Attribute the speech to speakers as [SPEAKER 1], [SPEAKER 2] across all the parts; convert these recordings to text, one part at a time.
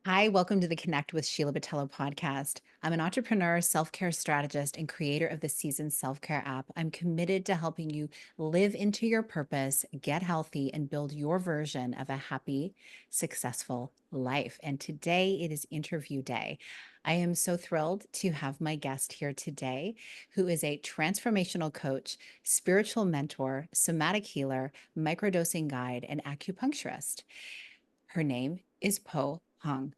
[SPEAKER 1] Hi, welcome to the Connect with Sheila Botello podcast. I'm an entrepreneur, self care strategist, and creator of the Season Self Care app. I'm committed to helping you live into your purpose, get healthy, and build your version of a happy, successful life. And today it is interview day. I am so thrilled to have my guest here today, who is a transformational coach, spiritual mentor, somatic healer, microdosing guide, and acupuncturist. Her name is Po Hung.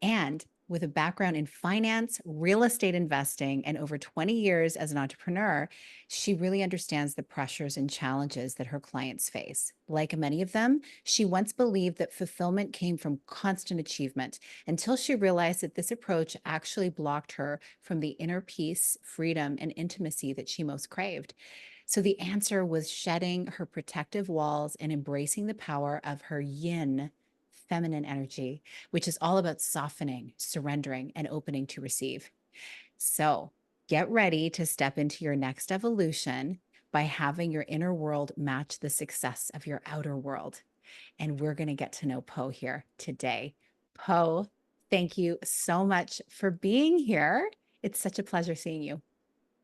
[SPEAKER 1] And with a background in finance, real estate investing, and over 20 years as an entrepreneur, she really understands the pressures and challenges that her clients face. Like many of them, she once believed that fulfillment came from constant achievement until she realized that this approach actually blocked her from the inner peace, freedom, and intimacy that she most craved. So the answer was shedding her protective walls and embracing the power of her yin, feminine energy, which is all about softening, surrendering, and opening to receive. So get ready to step into your next evolution by having your inner world match the success of your outer world. And we're going to get to know Po here today. Po, thank you so much for being here. It's such a pleasure seeing you.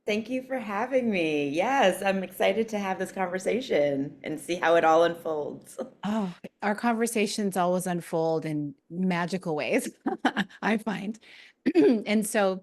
[SPEAKER 2] Thank you for having me. Yes, I'm excited to have this conversation and see how it all unfolds.
[SPEAKER 1] Oh, our conversations always unfold in magical ways, I find. And so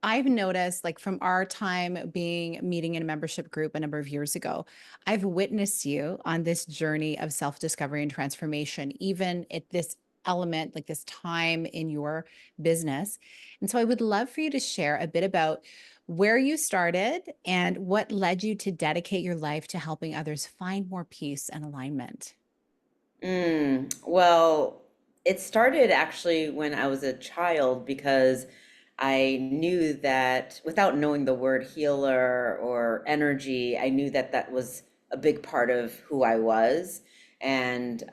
[SPEAKER 1] I've noticed, like from our time being meeting in a membership group a number of years ago, I've witnessed you on this journey of self-discovery and transformation, even at this element, like this time in your business. And so I would love for you to share a bit about where you started and what led you to dedicate your life to helping others find more peace and alignment.
[SPEAKER 2] Well, it started actually when I was a child because I knew that without knowing the word healer or energy, I knew that that was a big part of who I was. And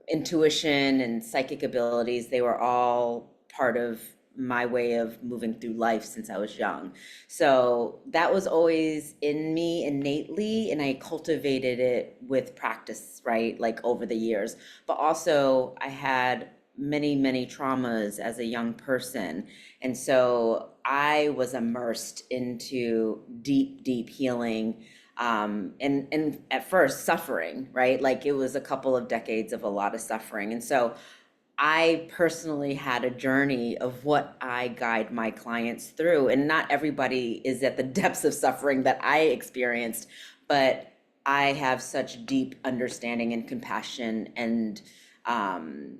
[SPEAKER 2] intuition and psychic abilities, they were all part of my way of moving through life since I was young. So that was always in me innately, and I cultivated it with practice, right? Like over the years. But also, I had many traumas as a young person. And so I was immersed into deep healing. And at first suffering, right? Like it was a couple of decades of a lot of suffering. And so I personally had a journey of what I guide my clients through. And not everybody is at the depths of suffering that I experienced, but I have such deep understanding and compassion and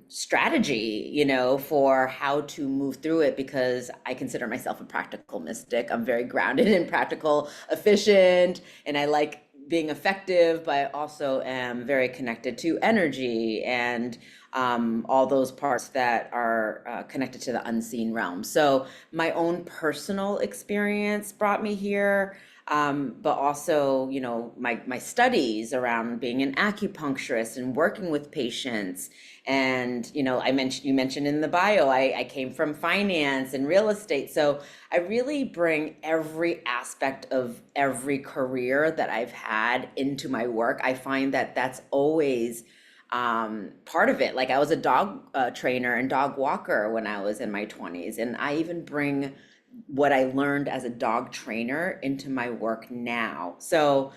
[SPEAKER 2] strategy, for how to move through it because I consider myself a practical mystic. I'm very grounded and practical, efficient, and I like being effective, but I also am very connected to energy and all those parts that are connected to the unseen realm. So my own personal experience brought me here, but also, my studies around being an acupuncturist and working with patients. And, you mentioned in the bio, I came from finance and real estate. So I really bring every aspect of every career that I've had into my work. I find that that's always part of it. Like I was a dog trainer and dog walker when I was in my 20s, and I even bring what I learned as a dog trainer into my work now. So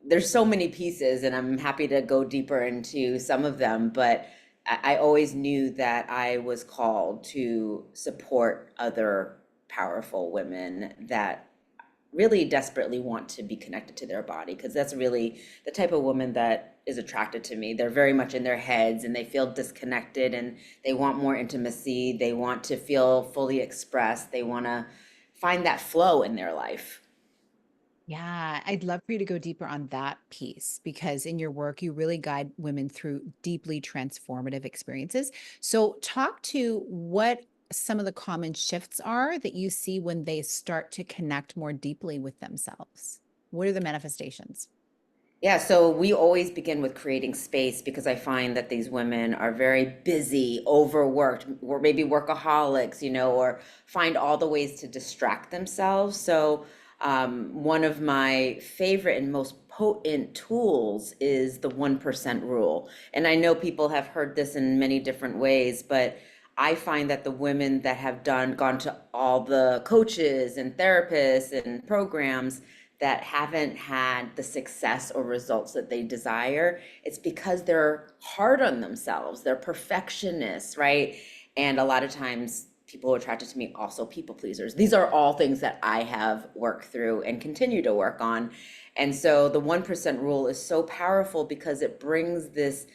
[SPEAKER 2] there's so many pieces, and I'm happy to go deeper into some of them. But I always knew that I was called to support other powerful women that really desperately want to be connected to their body, because that's really the type of woman that is attracted to me. They're very much in their heads and they feel disconnected and they want more intimacy. They want to feel fully expressed. They want to find that flow in their life.
[SPEAKER 1] Yeah, I'd love for you to go deeper on that piece because in your work, you really guide women through deeply transformative experiences. So, talk to what some of the common shifts are that you see when they start to connect more deeply with themselves. What are the manifestations?
[SPEAKER 2] Yeah, so we always begin with creating space because I find that these women are very busy, overworked, or maybe workaholics, or find all the ways to distract themselves. So, one of my favorite and most potent tools is the 1% rule. And I know people have heard this in many different ways, but I find that the women that have gone to all the coaches and therapists and programs that haven't had the success or results that they desire, it's because they're hard on themselves. They're perfectionists, right? And a lot of times people who are attracted to me also people pleasers. These are all things that I have worked through and continue to work on. And so the 1% rule is so powerful because it brings this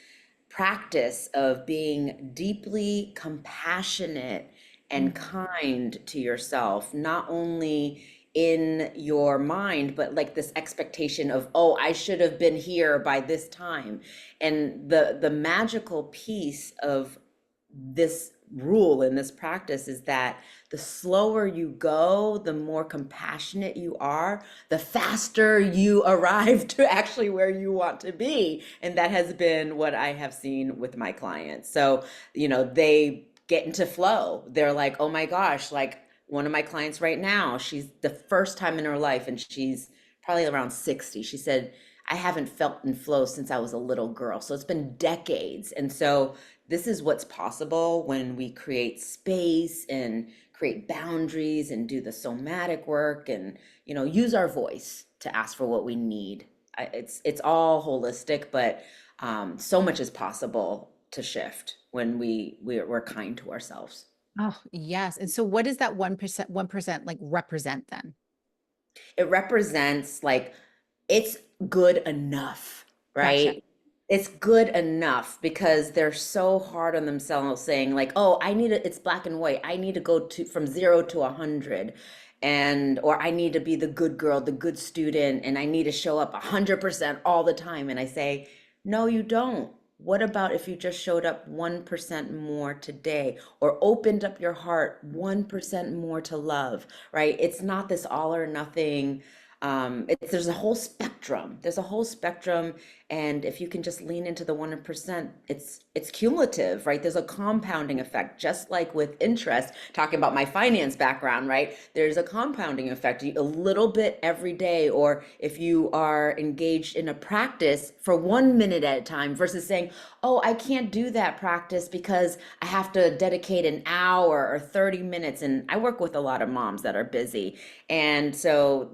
[SPEAKER 2] practice of being deeply compassionate and
[SPEAKER 1] Mhm.
[SPEAKER 2] kind to yourself, not only in your mind, but like this expectation of, oh, I should have been here by this time. And the magical piece of this rule and this practice is that the slower you go, the more compassionate you are, the faster you arrive to actually where you want to be. And that has been what I have seen with my clients. So, they get into flow. They're like, oh my gosh, like one of my clients right now, she's the first time in her life, and she's probably around 60. She said, I haven't felt in flow since I was a little girl. So it's been decades. And so this is what's possible when we create space and create boundaries and do the somatic work and use our voice to ask for what we need. It's all holistic, but so much is possible to shift when we're kind to ourselves.
[SPEAKER 1] Oh, yes. And so what does that 1% like represent then?
[SPEAKER 2] It represents like it's good enough,
[SPEAKER 1] Gotcha.
[SPEAKER 2] right? It's good enough because they're so hard on themselves saying like, oh, it's black and white. I need to go to from 0 to 100 or I need to be the good girl, the good student, and I need to show up 100% all the time. And I say, no, you don't. What about if you just showed up 1% more today or opened up your heart 1% more to love, right? It's not this all or nothing. There's a whole spectrum. There's a whole spectrum, and if you can just lean into the 1%, it's cumulative, right? There's a compounding effect, just like with interest. Talking about my finance background, right? There's a compounding effect. A little bit every day, or if you are engaged in a practice for 1 minute at a time, versus saying, "Oh, I can't do that practice because I have to dedicate an hour or 30 minutes." And I work with a lot of moms that are busy, and so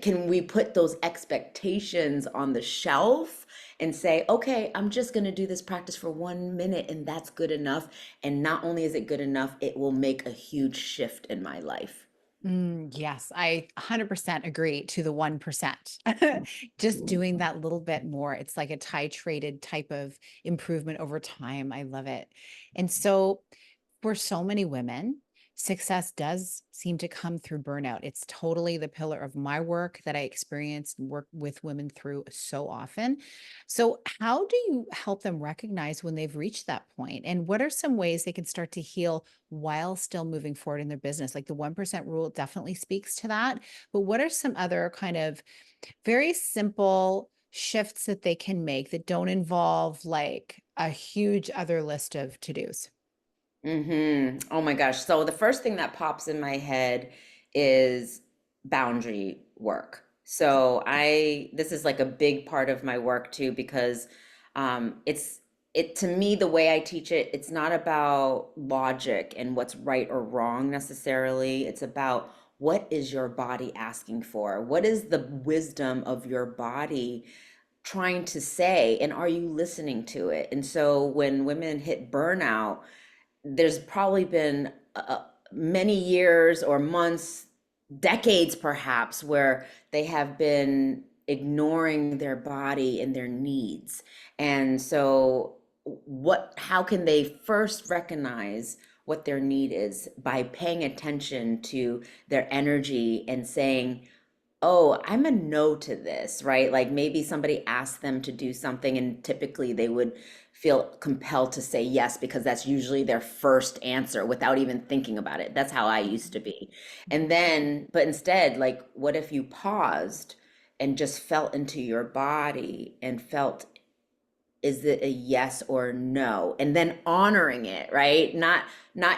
[SPEAKER 2] can we put those expectations on the shelf and say, okay, I'm just going to do this practice for 1 minute and that's good enough. And not only is it good enough, it will make a huge shift in my life.
[SPEAKER 1] Yes, I 100% agree to the 1%. Just doing that little bit more. It's like a titrated type of improvement over time. I love it. And so, for so many women, success does seem to come through burnout. It's totally the pillar of my work that I experience and work with women through so often. So, how do you help them recognize when they've reached that point? And what are some ways they can start to heal while still moving forward in their business? Like the 1% rule definitely speaks to that. But what are some other kind of very simple shifts that they can make that don't involve like a huge other list of to dos?
[SPEAKER 2] Oh my gosh. So the first thing that pops in my head is boundary work. So this is like a big part of my work too, because to me, the way I teach it, it's not about logic and what's right or wrong necessarily. It's about what is your body asking for? What is the wisdom of your body trying to say? And are you listening to it? And so when women hit burnout, there's probably been many years or months, decades perhaps, where they have been ignoring their body and their needs. And so, how can they first recognize what their need is by paying attention to their energy and saying, oh, I'm a no to this, right? Like maybe somebody asked them to do something and typically they would feel compelled to say yes because that's usually their first answer without even thinking about it. That's how I used to be. And then, but instead, like, what if you paused and just felt into your body and felt, is it a yes or no, and then honoring it, right? Not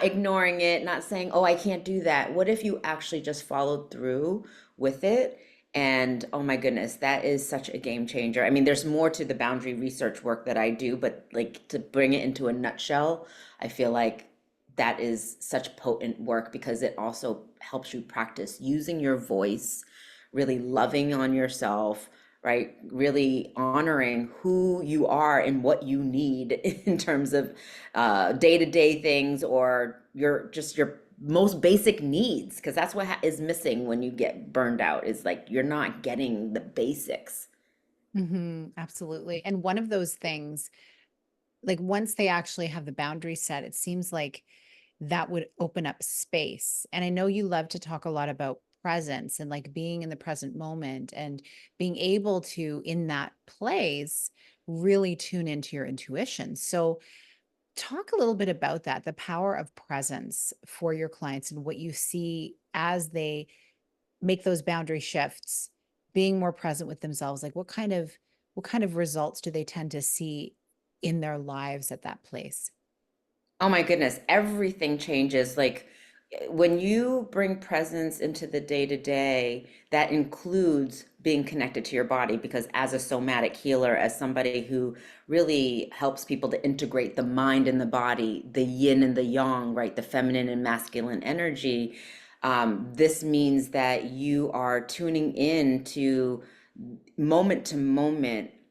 [SPEAKER 2] ignoring it, not saying, oh, I can't do that. What if you actually just followed through with it And oh my goodness, that is such a game changer. I mean, there's more to the boundary research work that I do, but like to bring it into a nutshell, I feel like that is such potent work because it also helps you practice using your voice, really loving on yourself, right? Really honoring who you are and what you need in terms of day-to-day things or your most basic needs, because that's what is missing when you get burned out is like you're not getting the basics.
[SPEAKER 1] Absolutely. And one of those things, like once they actually have the boundary set, it seems like that would open up space. And I know you love to talk a lot about presence and like being in the present moment and being able to, in that place, really tune into your intuition. So, talk a little bit about that, the power of presence for your clients and what you see as they make those boundary shifts, being more present with themselves. Like what kind of results do they tend to see in their lives at that place?
[SPEAKER 2] Oh my goodness, everything changes. Like when you bring presence into the day to day, that includes being connected to your body. Because as a somatic healer, as somebody who really helps people to integrate the mind and the body, the yin and the yang, right? The feminine and masculine energy, this means that you are tuning in to moment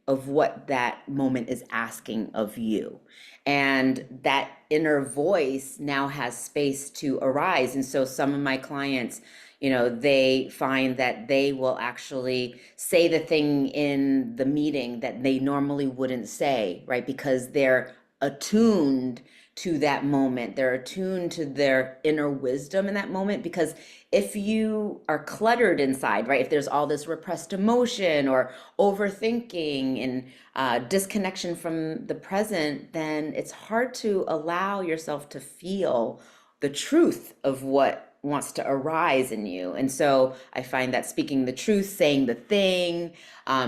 [SPEAKER 2] of what that moment is asking of you. And that inner voice now has space to arise. And so some of my clients, they find that they will actually say the thing in the meeting that they normally wouldn't say, right? Because they're attuned to that moment. They're attuned to their inner wisdom in that moment. Because if you are cluttered inside, right, if there's all this repressed emotion or overthinking and disconnection from the present, then it's hard to allow yourself to feel the truth of what wants to arise in you. And so I find that speaking the truth, saying the thing,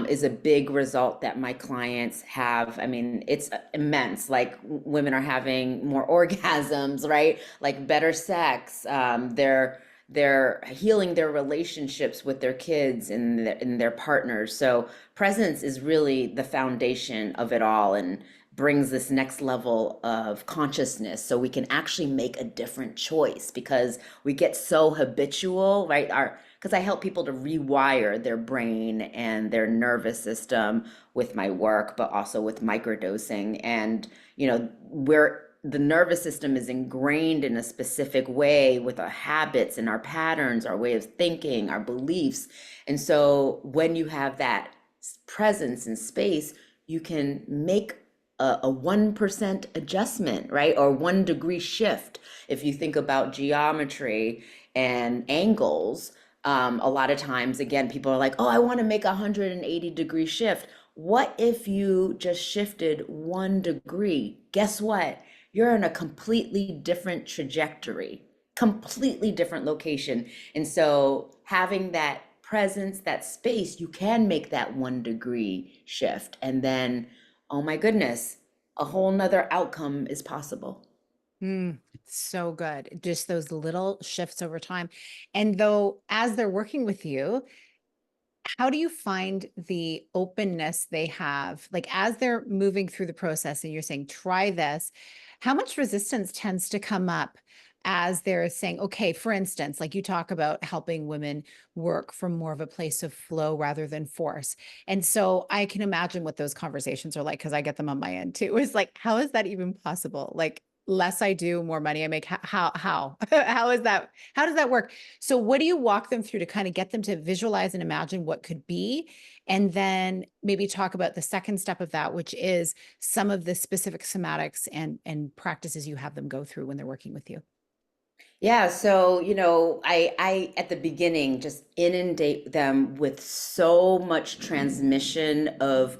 [SPEAKER 2] is a big result that my clients have. I mean, it's immense. Like women are having more orgasms, right? Like better sex. They're healing their relationships with their kids and their partners. So presence is really the foundation of it all and brings this next level of consciousness so we can actually make a different choice because we get so habitual, right? Our because I help people to rewire their brain and their nervous system with my work, but also with microdosing. And, where the nervous system is ingrained in a specific way with our habits and our patterns, our way of thinking, our beliefs. And so when you have that presence and space, you can make a 1% adjustment, right? Or 1 degree shift. If you think about geometry and angles, a lot of times, again, people are like, oh, I want to make a 180-degree shift. What if you just shifted 1 degree? Guess what? You're in a completely different trajectory, completely different location. And so having that presence, that space, you can make that 1 degree shift. And then, oh my goodness, a whole nother outcome is possible.
[SPEAKER 1] So good. Just those little shifts over time. And though, as they're working with you, how do you find the openness they have? Like as they're moving through the process and you're saying, try this, how much resistance tends to come up as they're saying, okay, for instance, like you talk about helping women work from more of a place of flow rather than force. And so I can imagine what those conversations are like because I get them on my end too. It's like, how is that even possible? Like, less I do, more money I make. How how is that? How does that work? So what do you walk them through to kind of get them to visualize and imagine what could be? And then maybe talk about the second step of that, which is some of the specific somatics and practices you have them go through when they're working with you.
[SPEAKER 2] Yeah, so I at the beginning just inundate them with so much transmission of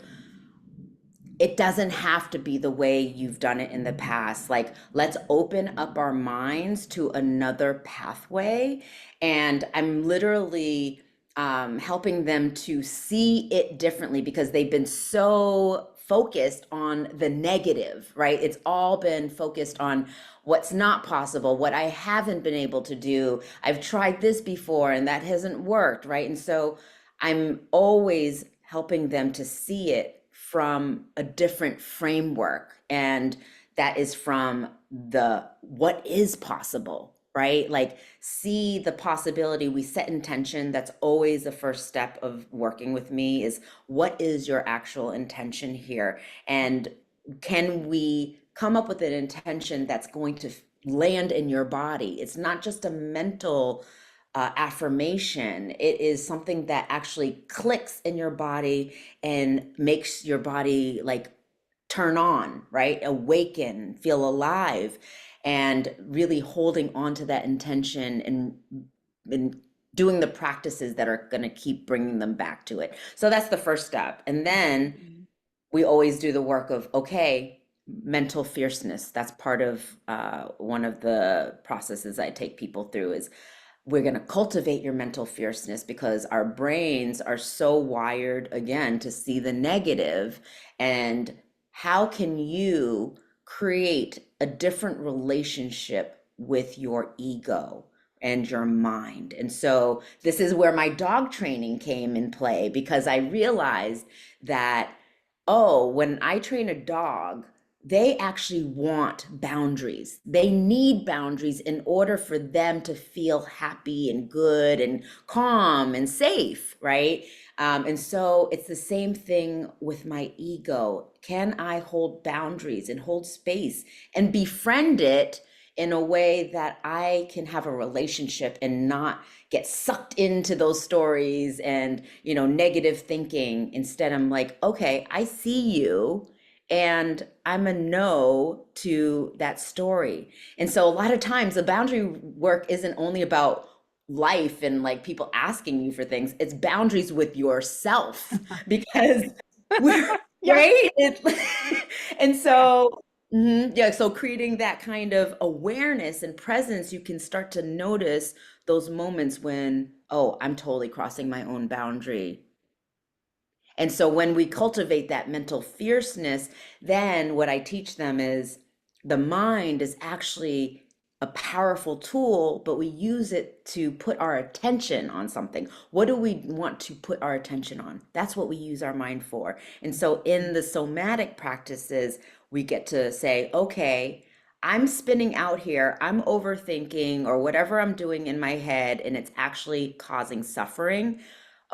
[SPEAKER 2] it doesn't have to be the way you've done it in the past. Like, let's open up our minds to another pathway. And I'm literally helping them to see it differently because they've been so focused on the negative, right? It's all been focused on what's not possible, what I haven't been able to do. I've tried this before and that hasn't worked, right? And so I'm always helping them to see it from a different framework. And that is from the what is possible, right? Like, see the possibility. We set intention. That's always the first step of working with me is what is your actual intention here? And can we come up with an intention that's going to land in your body? It's not just a mental affirmation. It is something that actually clicks in your body and makes your body like turn on, right? Awaken, feel alive, and really holding on to that intention and doing the practices that are going to keep bringing them back to it. So that's the first step. And then
[SPEAKER 1] Mhm.
[SPEAKER 2] we always do the work of, okay, mental fierceness. That's part of one of the processes I take people through is we're going to cultivate your mental fierceness because our brains are so wired again to see the negative. And how can you create a different relationship with your ego and your mind? And so this is where my dog training came in play because I realized that, oh, when I train a dog, they actually want boundaries. They need boundaries in order for them to feel happy and good and calm and safe, right? And so it's the same thing with my ego. Can I hold boundaries and hold space and befriend it in a way that I can have a relationship and not get sucked into those stories and, negative thinking? Instead, I'm like, okay, I see you and I'm a no to that story. And so a lot of times the boundary work isn't only about life and like people asking you for things, it's boundaries with yourself because we're
[SPEAKER 1] Yeah.
[SPEAKER 2] right. And so, yeah, so creating that kind of awareness and presence, you can start to notice those moments when, oh, I'm totally crossing my own boundary. And so when we cultivate that mental fierceness, then what I teach them is the mind is actually a powerful tool, but we use it to put our attention on something. What do we want to put our attention on? That's what we use our mind for. And so in the somatic practices, we get to say, okay, I'm spinning out here, I'm overthinking or whatever I'm doing in my head, and it's actually causing suffering.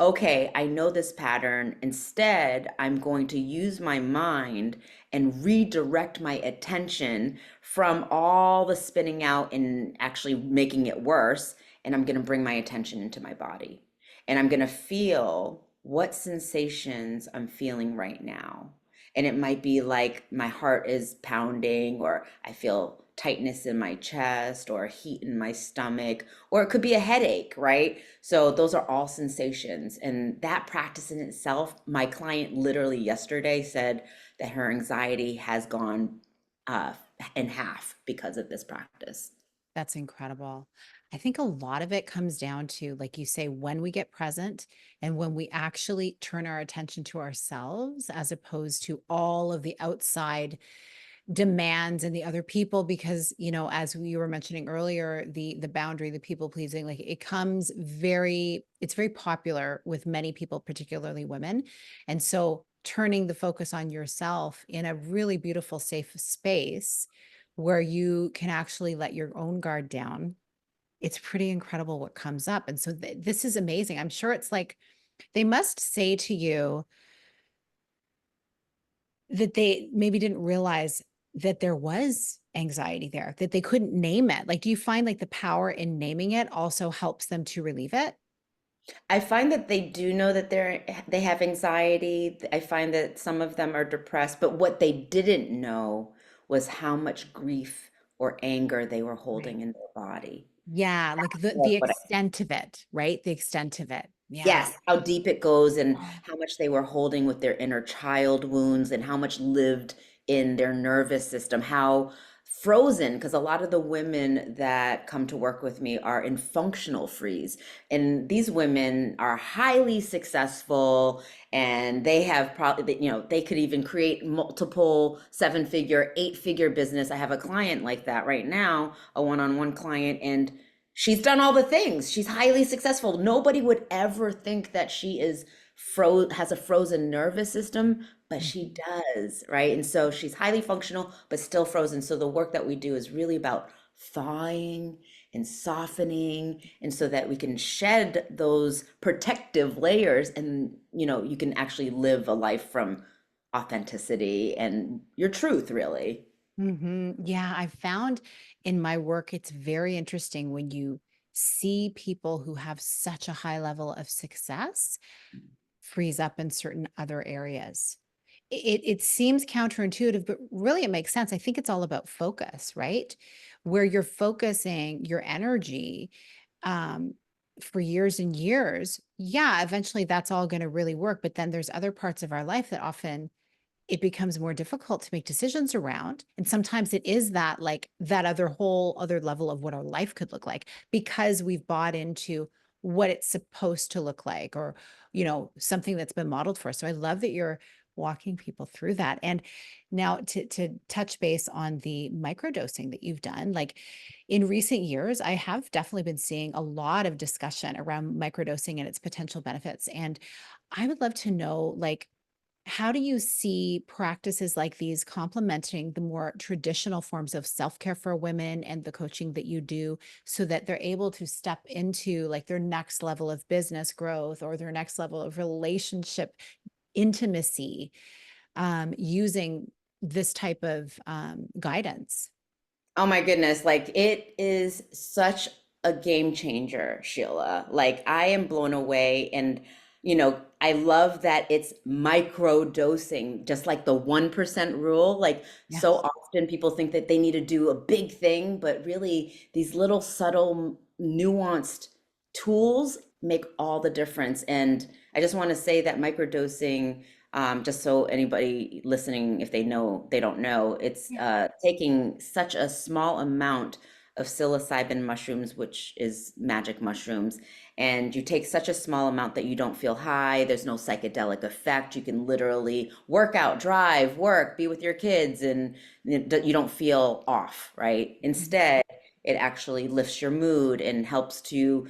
[SPEAKER 2] Okay, I know this pattern. Instead, I'm going to use my mind and redirect my attention from all the spinning out and actually making it worse. And I'm going to bring my attention into my body. And I'm going to feel what sensations I'm feeling right now. And it might be like my heart is pounding, or I feel tightness in my chest, or heat in my stomach, or it could be a headache, right? So those are all sensations. And that practice in itself, my client literally yesterday said that her anxiety has gone uh, in half because of this practice.
[SPEAKER 1] That's incredible. I think a lot of it comes down to, like you say, when we get present and when we actually turn our attention to ourselves as opposed to all of the outside demands and the other people. Because, as we were mentioning earlier, the boundary, the people pleasing, like it's very popular with many people, particularly women. And so turning the focus on yourself in a really beautiful, safe space where you can actually let your own guard down, it's pretty incredible what comes up. And so this is amazing. I'm sure it's like they must say to you that they maybe didn't realize that there was anxiety there, that they couldn't name it. Like, do you find like the power in naming it also helps them to relieve it?
[SPEAKER 2] I find that they do know that they have anxiety. I find that some of them are depressed, but what they didn't know was how much grief or anger they were
[SPEAKER 1] Right.
[SPEAKER 2] holding in their body.
[SPEAKER 1] Yeah, like the
[SPEAKER 2] That's what
[SPEAKER 1] extent of it, right? The extent of it. Yeah.
[SPEAKER 2] Yes, how deep it goes and
[SPEAKER 1] Oh,
[SPEAKER 2] how much they were holding with their inner child wounds and how much lived in their nervous system, how frozen, because a lot of the women that come to work with me are in functional freeze. And these women are highly successful and they have probably, they could even create multiple seven-figure, eight-figure business. I have a client like that right now, a one-on-one client, and she's done all the things. She's highly successful. Nobody would ever think that she is has a frozen nervous system, but she
[SPEAKER 1] Mhm.
[SPEAKER 2] does, right? And so she's highly functional, but still frozen. So the work that we do is really about thawing and softening, and so that we can shed those protective layers, and you can actually live a life from authenticity and your truth, really.
[SPEAKER 1] Yeah, I've found in my work, it's very interesting when you see people who have such a high level of success freeze up in certain other areas. It seems counterintuitive, but really it makes sense. I think it's all about focus, right? Where you're focusing your energy um, for years and years. Yeah, eventually that's all going to really work. But then there's other parts of our life that often it becomes more difficult to make decisions around. And sometimes it is that like that other whole other level of what our life could look like because we've bought into what it's supposed to look like or, something that's been modeled for us. So I love that you're walking people through that. And now to touch base on the microdosing that you've done, like in recent years, I have definitely been seeing a lot of discussion around microdosing and its potential benefits. And I would love to know, like, how do you see practices like these complementing the more traditional forms of self-care for women and the coaching that you do so that they're able to step into like their next level of business growth or their next level of relationship intimacy using this type of guidance?
[SPEAKER 2] Oh my goodness, like it is such a game changer, Sheila. Like I am blown away, and I love that it's micro dosing, just like the 1% rule. Like so
[SPEAKER 1] Yes.
[SPEAKER 2] often people think that they need to do a big thing, but really these little subtle nuanced tools make all the difference. And I just want to say that microdosing, just so anybody listening, if they don't know, it's
[SPEAKER 1] Yeah.
[SPEAKER 2] taking such a small amount of psilocybin mushrooms, which is magic mushrooms, and you take such a small amount that you don't feel high. There's no psychedelic effect. You can literally work out, drive, work, be with your kids, and you don't feel off, right?
[SPEAKER 1] Mhm.
[SPEAKER 2] Instead, it actually lifts your mood and helps to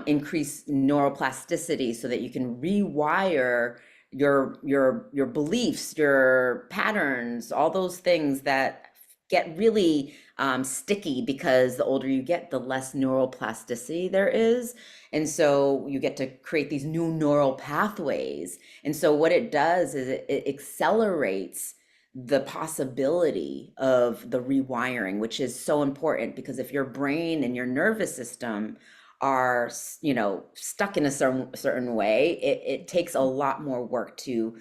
[SPEAKER 2] increase neuroplasticity so that you can rewire your beliefs, your patterns, all those things that get really sticky because the older you get, the less neuroplasticity there is. And so you get to create these new neural pathways. And so what it does is it accelerates the possibility of the rewiring, which is so important because if your brain and your nervous system are, stuck in a certain way, it takes a lot more work to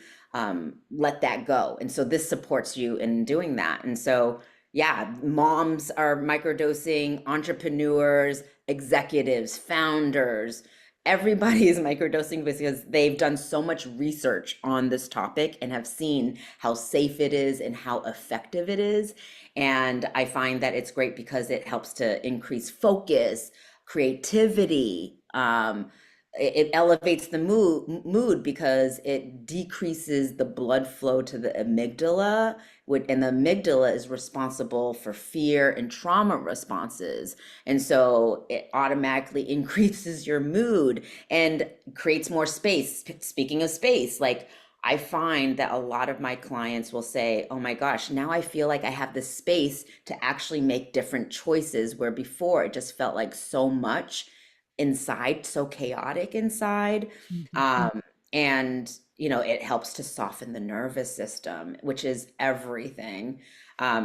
[SPEAKER 2] let that go. And so this supports you in doing that. And so, yeah, moms are microdosing, entrepreneurs, executives, founders, everybody is microdosing because they've done so much research on this topic and have seen how safe it is and how effective it is. And I find that it's great because it helps to increase focus, creativity. It elevates the mood because it decreases the blood flow to the amygdala, and the amygdala is responsible for fear and trauma responses. And so it automatically increases your mood and creates more space. Speaking of space, like I find that a lot of my clients will say, "Oh my gosh, now I feel like I have this space to actually make different choices where before it just felt like so much inside, so chaotic inside."
[SPEAKER 1] Mhm.
[SPEAKER 2] Um, and it helps to soften the nervous system, which is everything.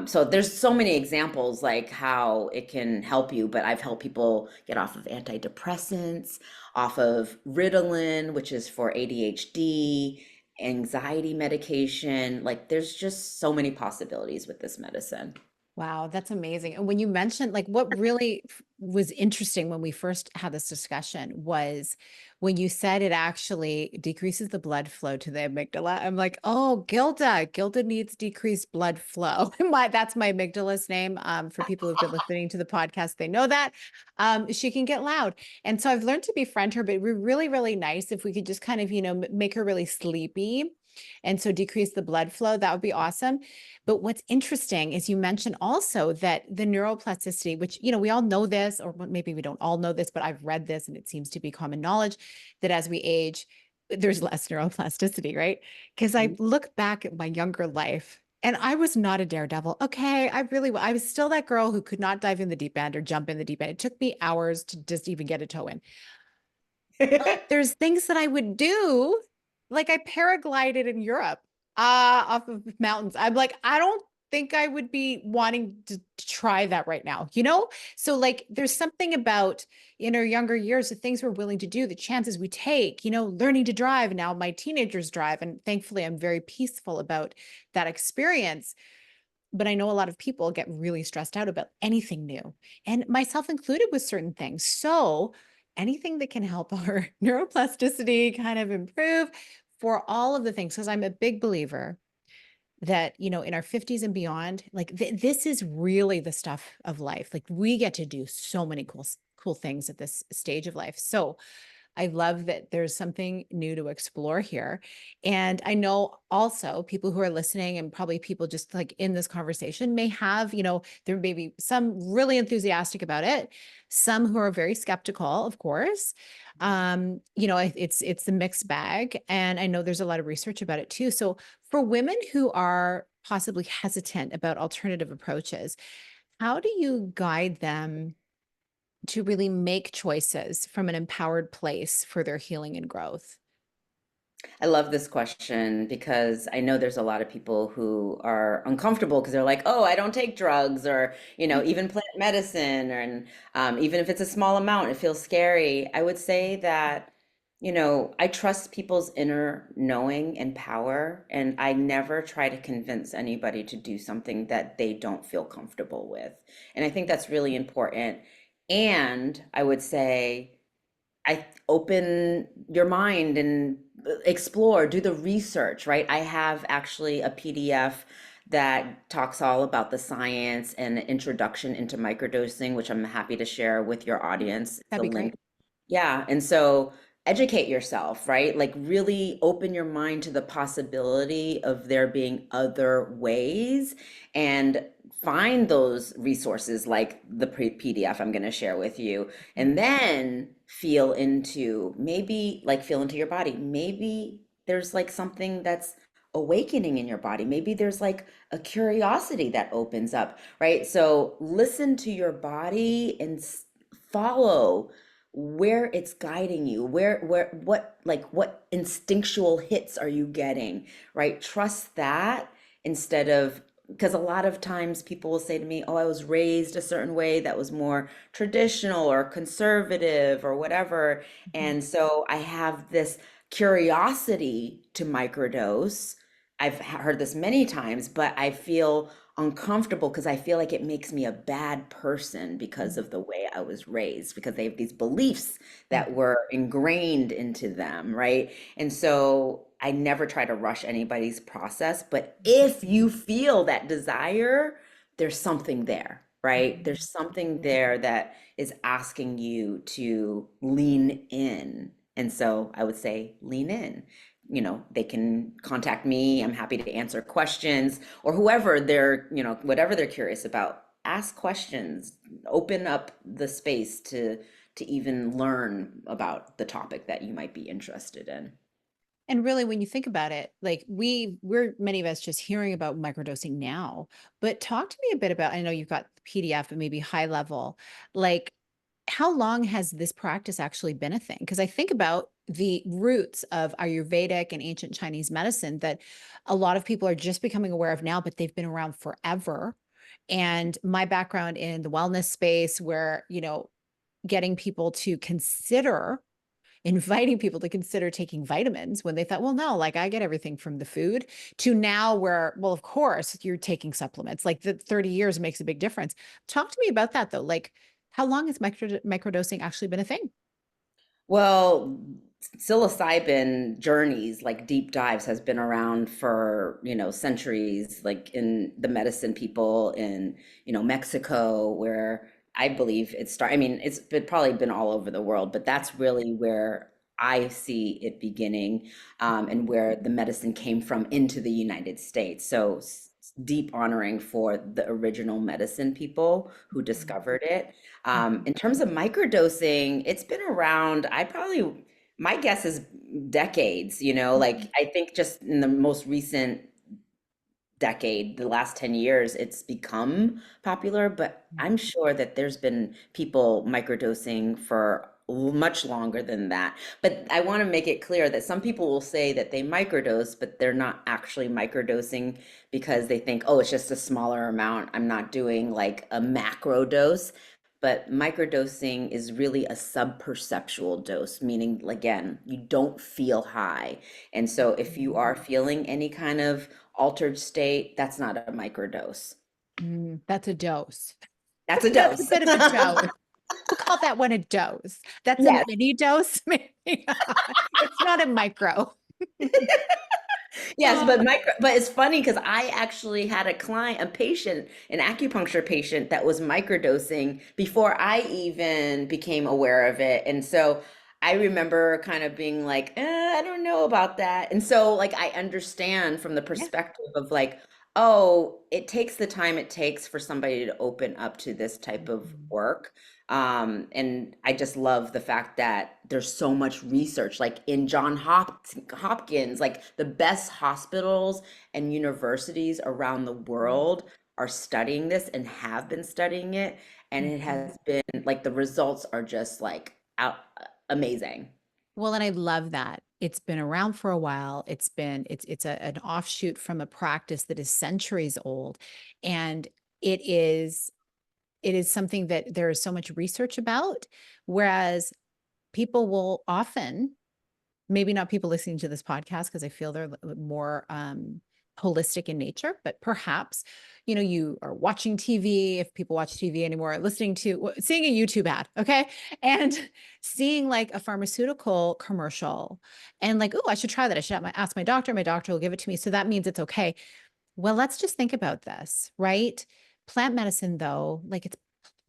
[SPEAKER 2] So there's so many examples like how it can help you, but I've helped people get off of antidepressants, off of Ritalin, which is for ADHD, anxiety medication. Like there's just so many possibilities with this medicine.
[SPEAKER 1] Wow, that's amazing. And when you mentioned like what really was interesting when we first had this discussion was when you said it actually decreases the blood flow to the amygdala. I'm like, oh, Gilda. Gilda needs decreased blood flow. That's my amygdala's name. For people who've been listening to the podcast, they know that. She can get loud. And so I've learned to befriend her, but it would be really, really nice if we could just kind of, make her really sleepy And so decrease the blood flow, that would be awesome. But what's interesting is you mentioned also that the neuroplasticity, which, we all know this, or maybe we don't all know this, but I've read this and it seems to be common knowledge that as we age, there's less neuroplasticity, right? Because I look back at my younger life and I was not a daredevil. Okay, I was still that girl who could not dive in the deep end or jump in the deep end. It took me hours to just even get a toe in. There's things that I would do, like I paraglided in Europe, off of mountains. I'm like, I don't think I would be wanting to try that right now, you know? So like there's something about in our younger years, the things we're willing to do, the chances we take, learning to drive. Now my teenagers drive, and thankfully I'm very peaceful about that experience. But I know a lot of people get really stressed out about anything new, and myself included with certain things. So, anything that can help our neuroplasticity kind of improve for all of the things, because I'm a big believer that, in our 50s and beyond, like this is really the stuff of life. Like we get to do so many cool things at this stage of life. So, I love that there's something new to explore here. And I know also people who are listening and probably people just like in this conversation may have, there may be some really enthusiastic about it, some who are very skeptical, of course. It's a mixed bag. And I know there's a lot of research about it too. So for women who are possibly hesitant about alternative approaches, how do you guide them to really make choices from an empowered place for their healing and growth?
[SPEAKER 2] I love this question because I know there's a lot of people who are uncomfortable because they're like, oh, I don't take drugs or, even plant medicine and even if it's a small amount, it feels scary. I would say that, I trust people's inner knowing and power, and I never try to convince anybody to do something that they don't feel comfortable with. And I think that's really important. And I would say, I open your mind and explore, do the research, right? I have actually a PDF that talks all about the science and introduction into microdosing, which I'm happy to share with your audience. It's
[SPEAKER 1] That'd
[SPEAKER 2] a
[SPEAKER 1] be
[SPEAKER 2] link.
[SPEAKER 1] great.
[SPEAKER 2] Yeah, and so educate yourself, right? Like really open your mind to the possibility of there being other ways and find those resources like the PDF I'm going to share with you. And then feel into your body. Maybe there's like something that's awakening in your body. Maybe there's like a curiosity that opens up, right? So listen to your body and follow where it's guiding you, what instinctual hits are you getting, right? Trust that instead of, because a lot of times people will say to me, oh, I was raised a certain way that was more traditional or conservative or whatever.
[SPEAKER 1] Mhm.
[SPEAKER 2] And so I have this curiosity to microdose. I've heard this many times, but I feel uncomfortable because I feel like it makes me a bad person because of the way I was raised, because they have these beliefs
[SPEAKER 1] Mhm.
[SPEAKER 2] that were ingrained into them, right? And so I never try to rush anybody's process, but if you feel that desire, there's something there, right? There's something there that is asking you to lean in. And so I would say lean in. They can contact me. I'm happy to answer questions, or whoever they're, whatever they're curious about. Ask questions, open up the space to even learn about the topic that you might be interested in.
[SPEAKER 1] And really, when you think about it, like we're many of us just hearing about microdosing now, but talk to me a bit about, I know you've got the PDF, but maybe high level, like how long has this practice actually been a thing? Because I think about the roots of Ayurvedic and ancient Chinese medicine that a lot of people are just becoming aware of now, but they've been around forever. And my background in the wellness space, where, getting people to consider inviting people to consider taking vitamins when they thought, well, no, like I get everything from the food, to now where, well, of course, you're taking supplements. Like the 30 years makes a big difference. Talk to me about that though. Like, how long has microdosing actually been a thing?
[SPEAKER 2] Well, psilocybin journeys, like deep dives, has been around for, centuries, like in the medicine people in, Mexico, where I believe it started. I mean, probably been all over the world, but that's really where I see it beginning, and where the medicine came from into the United States. So deep honoring for the original medicine people who
[SPEAKER 1] Mhm.
[SPEAKER 2] discovered it.
[SPEAKER 1] Mhm.
[SPEAKER 2] In terms of microdosing, it's been around, my guess is decades, like
[SPEAKER 1] Mhm.
[SPEAKER 2] I think just in the most recent decade, the last 10 years, it's become popular, but I'm sure that there's been people microdosing for much longer than that. But I want to make it clear that some people will say that they microdose, but they're not actually microdosing because they think, oh, it's just a smaller amount. I'm not doing like a macro dose. But microdosing is really a subperceptual dose, meaning, again, you don't feel high. And so if you are feeling any kind of altered state, that's not a microdose.
[SPEAKER 1] That's a dose.
[SPEAKER 2] That's a
[SPEAKER 1] That's a
[SPEAKER 2] dose.
[SPEAKER 1] bit of a dose. We'll call that one a dose. That's a
[SPEAKER 2] Yes.
[SPEAKER 1] mini dose, maybe. It's not a micro.
[SPEAKER 2] Yes,
[SPEAKER 1] Oh,
[SPEAKER 2] but it's funny because I actually had a patient, an acupuncture patient that was microdosing before I even became aware of it. And so I remember kind of being like, I don't know about that. And so like I understand from the
[SPEAKER 1] yeah.
[SPEAKER 2] perspective of like, oh, it takes the time it takes for somebody to open up to this type of
[SPEAKER 1] Mhm.
[SPEAKER 2] work. And I just love the fact that there's so much research, like in Hopkins, like the best hospitals and universities around the world are studying this and have been studying it. And it
[SPEAKER 1] Mhm.
[SPEAKER 2] has been like the results are just like amazing.
[SPEAKER 1] Well, and I love that. It's been around for a while. An offshoot from a practice that is centuries old. And it is it is something that there is so much research about, whereas people will often, maybe not people listening to this podcast because I feel they're more holistic in nature, but perhaps, you are watching TV, if people watch TV anymore, seeing a YouTube ad, okay? And seeing like a pharmaceutical commercial and like, oh, I should try that. I should ask my doctor. My doctor will give it to me. So that means it's okay. Well, let's just think about this, right? Plant medicine, though, like it's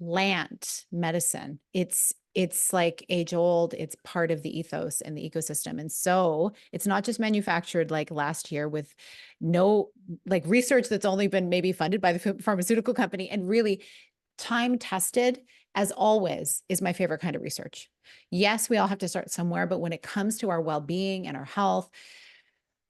[SPEAKER 1] plant medicine. It's like age old, it's part of the ethos and the ecosystem. And so it's not just manufactured like last year with no like research that's only been maybe funded by the pharmaceutical company and really time tested, as always, is my favorite kind of research. Yes, we all have to start somewhere, but when it comes to our well-being and our health,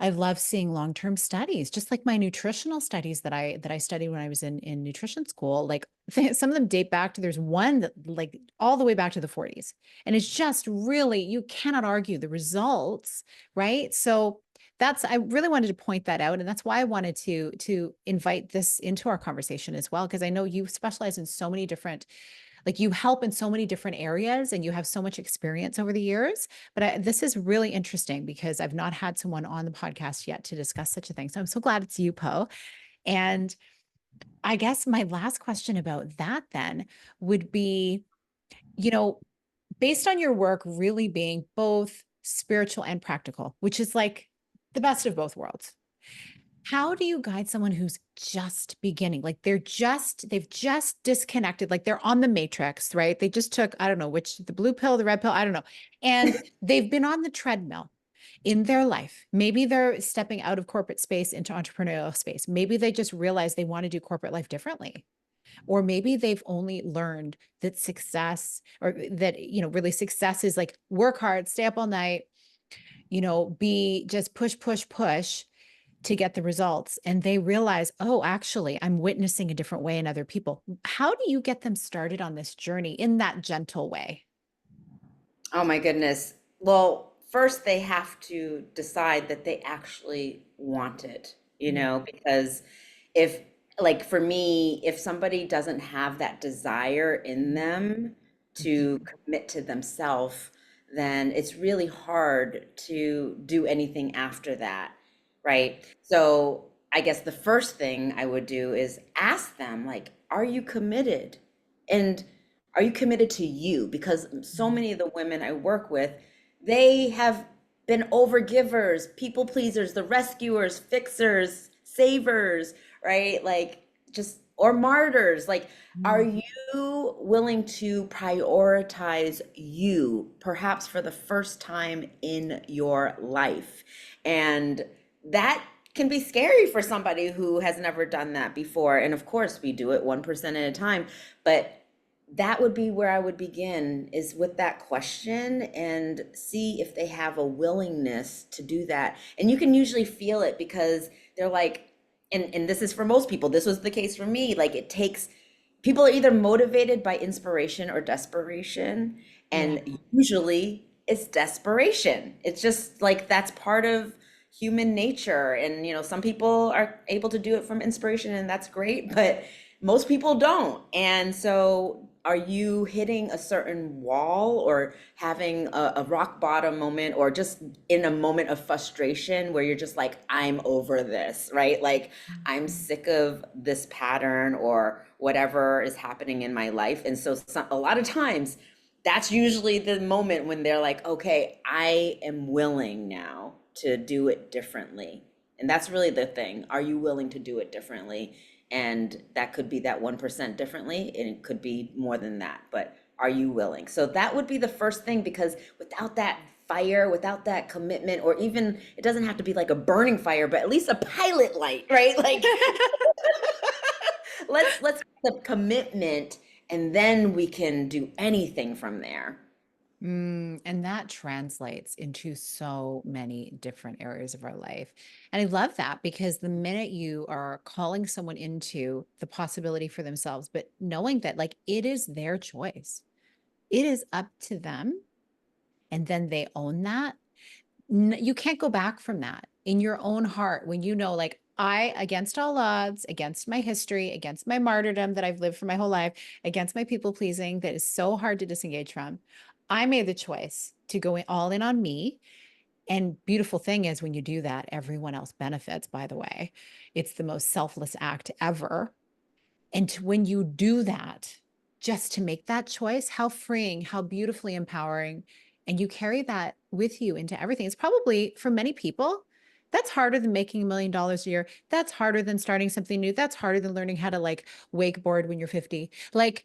[SPEAKER 1] I love seeing long-term studies, just like my nutritional studies that I studied when I was in nutrition school. Like some of them date back to there's one that like all the way back to the 40s. And it's just really you cannot argue the results, right? So that's I really wanted to point that out and that's why I wanted to invite this into our conversation as well because I know you specialize in so many different like you help in so many different areas and you have so much experience over the years. But this is really interesting because I've not had someone on the podcast yet to discuss such a thing. So I'm so glad it's you, Poe. And I guess my last question about that then would be, you know, based on your work really being both spiritual and practical, which is like the best of both worlds. How do you guide someone who's just beginning? Like they've just disconnected, like they're on the matrix, right? They just took, I don't know, which the blue pill, the red pill, I don't know. And they've been on the treadmill in their life. Maybe they're stepping out of corporate space into entrepreneurial space. Maybe they just realize they want to do corporate life differently. Or maybe they've only learned that success or that, really success is like work hard, stay up all night, be just push, push, push to get the results and they realize, oh, actually, I'm witnessing a different way in other people. How do you get them started on this journey in that gentle way?
[SPEAKER 2] Oh my goodness. Well, first they have to decide that they actually want it,
[SPEAKER 1] Mm,
[SPEAKER 2] because if, like for me, if somebody doesn't have that desire in
[SPEAKER 1] mm,
[SPEAKER 2] them
[SPEAKER 1] mhm,
[SPEAKER 2] to commit to themselves, then it's really hard to do anything after that, right? So I guess the first thing I would do is ask them, like, are you committed? And are you committed to you? Because so
[SPEAKER 1] mhm,
[SPEAKER 2] many of the women I work with, they have been overgivers, people pleasers, the rescuers, fixers, savers, right? Like just or martyrs. Like, are
[SPEAKER 1] Mm.
[SPEAKER 2] you willing to prioritize you, perhaps for the first time in your life? And that can be scary for somebody who has never done that before. And of course, we do it 1% at a time, but that would be where I would begin, is with that question, and see if they have a willingness to do that. And you can usually feel it because they're like, and this is for most people, this was the case for me, like it takes, people are either motivated by inspiration or desperation,
[SPEAKER 1] Yeah.
[SPEAKER 2] and usually it's desperation. It's just like that's part of human nature. And some people are able to do it from inspiration, and that's great, but most people don't. And so, are you hitting a certain wall, or having a rock bottom moment, or just in a moment of frustration where you're just like, I'm over this, right? Like, I'm sick of this pattern or whatever is happening in my life. And so, a lot of times, that's usually the moment when they're like, okay, I am willing now to do it differently. And that's really the thing. Are you willing to do it differently? And that could be that 1% differently, and it could be more than that. But are you willing? So that would be the first thing, because without that fire, without that commitment, or even, it doesn't have to be like a burning fire, but at least a pilot light, right? Like, let's get the commitment, and then we can do anything from there.
[SPEAKER 1] And that translates into so many different areas of our life. And I love that, because the minute you are calling someone into the possibility for themselves, but knowing that like it is their choice, it is up to them, and then they own that, you can't go back from that in your own heart. When you know, like, I, against all odds, against my history, against my martyrdom that I've lived for my whole life, against my people pleasing that is so hard to disengage from, I made the choice to go all in on me. And beautiful thing is, when you do that, everyone else benefits, by the way. It's the most selfless act ever. And when you do that, just to make that choice, how freeing, how beautifully empowering. And you carry that with you into everything. It's probably, for many people, that's harder than making $1 million a year. That's harder than starting something new. That's harder than learning how to like wakeboard when you're 50. Like,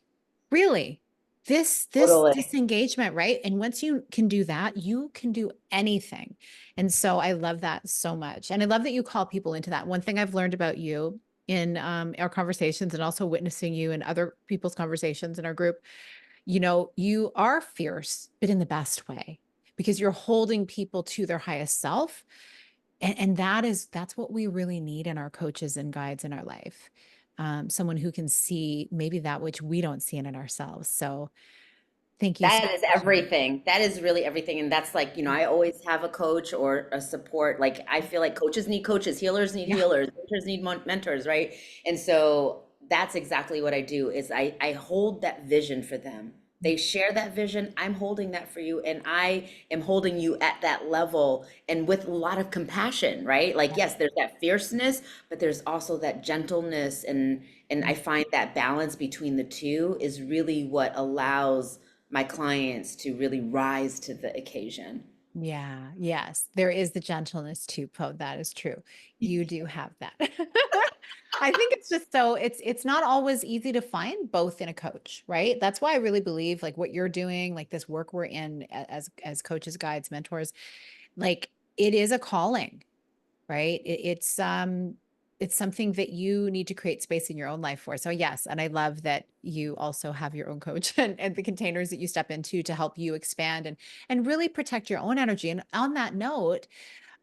[SPEAKER 1] really, this
[SPEAKER 2] Totally.
[SPEAKER 1] disengagement, right? And once you can do that, you can do anything. And so I love that so much. And I love that you call people into that. One thing I've learned about you in our conversations, and also witnessing you in other people's conversations in our group, you are fierce, but in the best way, because you're holding people to their highest self. And that's what we really need in our coaches and guides in our life. Someone who can see maybe that which we don't see in ourselves. So thank you so
[SPEAKER 2] That is
[SPEAKER 1] much.
[SPEAKER 2] everything. That is really everything. And that's like, I always have a coach or a support. Like, I feel like coaches need coaches, healers need
[SPEAKER 1] Yeah.
[SPEAKER 2] healers, mentors need mentors, right? And so that's exactly what I do, is I hold that vision for them. They share that vision. I'm holding that for you. And I am holding you at that level, and with a lot of compassion, right? Like, yes, there's that fierceness, but there's also that gentleness. And I find that balance between the two is really what allows my clients to really rise to the occasion.
[SPEAKER 1] Yeah, yes, there is the gentleness too, Poe. That is true. You do have that. I think it's just so it's not always easy to find both in a coach, right? That's why I really believe like what you're doing, like this work we're in as coaches, guides, mentors, like it is a calling, right? It's something that you need to create space in your own life for. So yes, and I love that you also have your own coach and the containers that you step into to help you expand and really protect your own energy. And on that note,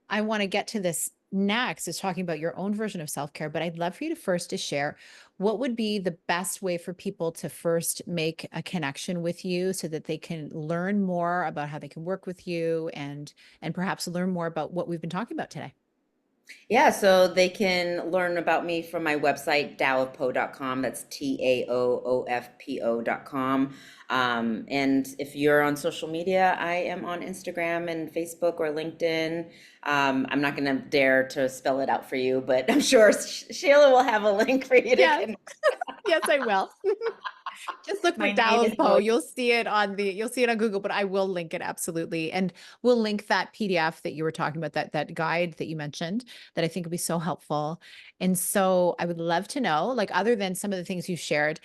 [SPEAKER 1] I want to get to this next, is talking about your own version of self-care, but I'd love for you to first to share what would be the best way for people to first make a connection with you so that they can learn more about how they can work with you and perhaps learn more about what we've been talking about today.
[SPEAKER 2] Yeah, so they can learn about me from my website, taoofpo.com. That's TAOOFPO.com. And if you're on social media, I am on Instagram and Facebook or LinkedIn. I'm not going to dare to spell it out for you, but I'm sure Sheila will have a link for you to
[SPEAKER 1] Yes,
[SPEAKER 2] connect.
[SPEAKER 1] yes, I will. Just look for
[SPEAKER 2] My name
[SPEAKER 1] Dallas
[SPEAKER 2] is
[SPEAKER 1] Poe. You'll see it on Google, but I will link it absolutely. And we'll link that PDF that you were talking about, that guide that you mentioned, that I think would be so helpful. And so I would love to know, like, other than some of the things you shared,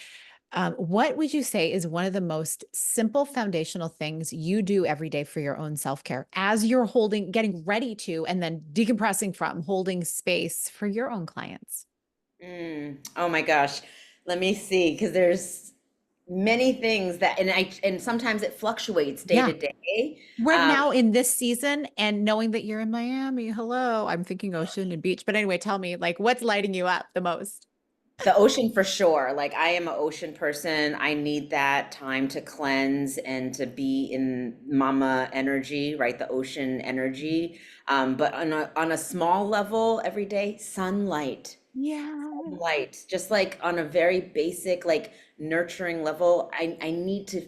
[SPEAKER 1] what would you say is one of the most simple foundational things you do every day for your own self-care as you're getting ready to, and then decompressing from holding space for your own clients?
[SPEAKER 2] Oh my gosh. Let me see, because there's many things that, and sometimes it fluctuates day
[SPEAKER 1] Yeah.
[SPEAKER 2] to day.
[SPEAKER 1] Right
[SPEAKER 2] Um,
[SPEAKER 1] now in this season, and knowing that you're in Miami, hello, I'm thinking ocean and beach. But anyway, tell me, like, what's lighting you up the most?
[SPEAKER 2] The ocean for sure. Like I am an ocean person. I need that time to cleanse and to be in mama energy, right? The ocean energy. But on a small level every day, sunlight.
[SPEAKER 1] Yeah.
[SPEAKER 2] Light, just like on a very basic, like nurturing level. I need to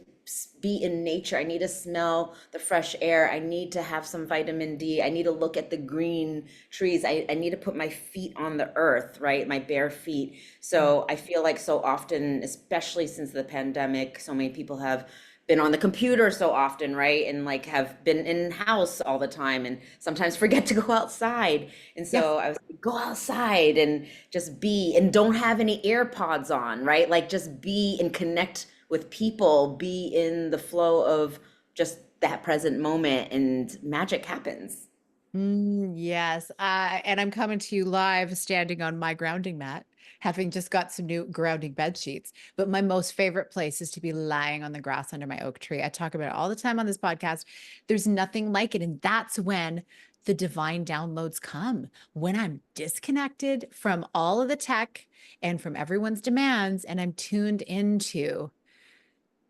[SPEAKER 2] be in nature. I need to smell the fresh air. I need to have some vitamin D. I need to look at the green trees. I need to put my feet on the earth, right? My bare feet.
[SPEAKER 1] Mm.
[SPEAKER 2] So I feel like so often, especially since the pandemic, so many people have been on the computer so often, right? And like have been in house all the time and sometimes forget to go outside. And
[SPEAKER 1] Yeah.
[SPEAKER 2] so I was like, go outside and just be, and don't have any AirPods on, right? Like just be and connect with people, be in the flow of just that present moment, and magic happens.
[SPEAKER 1] Yes. And I'm coming to you live standing on my grounding mat, having just got some new grounding bed sheets. But my most favorite place is to be lying on the grass under my oak tree. I talk about it all the time on this podcast. There's nothing like it. And that's when the divine downloads come, when I'm disconnected from all of the tech and from everyone's demands, and I'm tuned into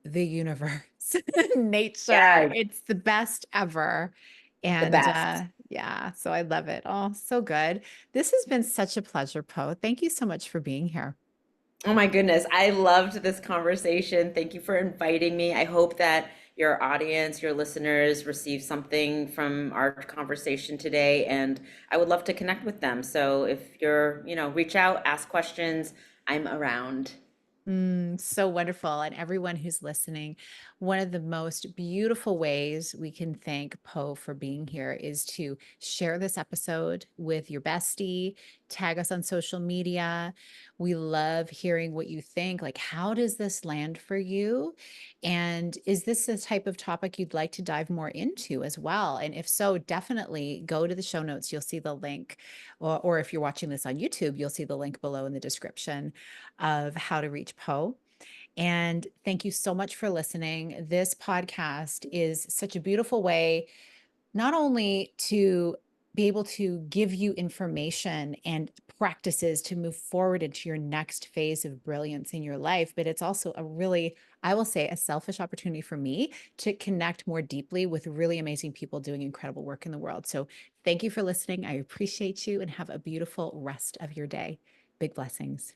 [SPEAKER 1] the universe, nature.
[SPEAKER 2] Yes,
[SPEAKER 1] It's the best ever.
[SPEAKER 2] the
[SPEAKER 1] And
[SPEAKER 2] best.
[SPEAKER 1] yeah, so I love it. Oh, so good. This has been such a pleasure, Poe. Thank you so much for being here.
[SPEAKER 2] Oh my goodness, I loved this conversation. Thank you for inviting me. I hope that your audience, your listeners receive something from our conversation today, and I would love to connect with them. So if you're, reach out, ask questions, I'm around.
[SPEAKER 1] So wonderful. And everyone who's listening, one of the most beautiful ways we can thank Poe for being here is to share this episode with your bestie, tag us on social media. We love hearing what you think. Like, how does this land for you? And is this the type of topic you'd like to dive more into as well? And if so, definitely go to the show notes. You'll see the link. Or if you're watching this on YouTube, you'll see the link below in the description of how to reach Poe. And thank you so much for listening. This podcast is such a beautiful way, not only to be able to give you information and practices to move forward into your next phase of brilliance in your life, but it's also a really, I will say, a selfish opportunity for me to connect more deeply with really amazing people doing incredible work in the world. So thank you for listening. I appreciate you and have a beautiful rest of your day. Big blessings.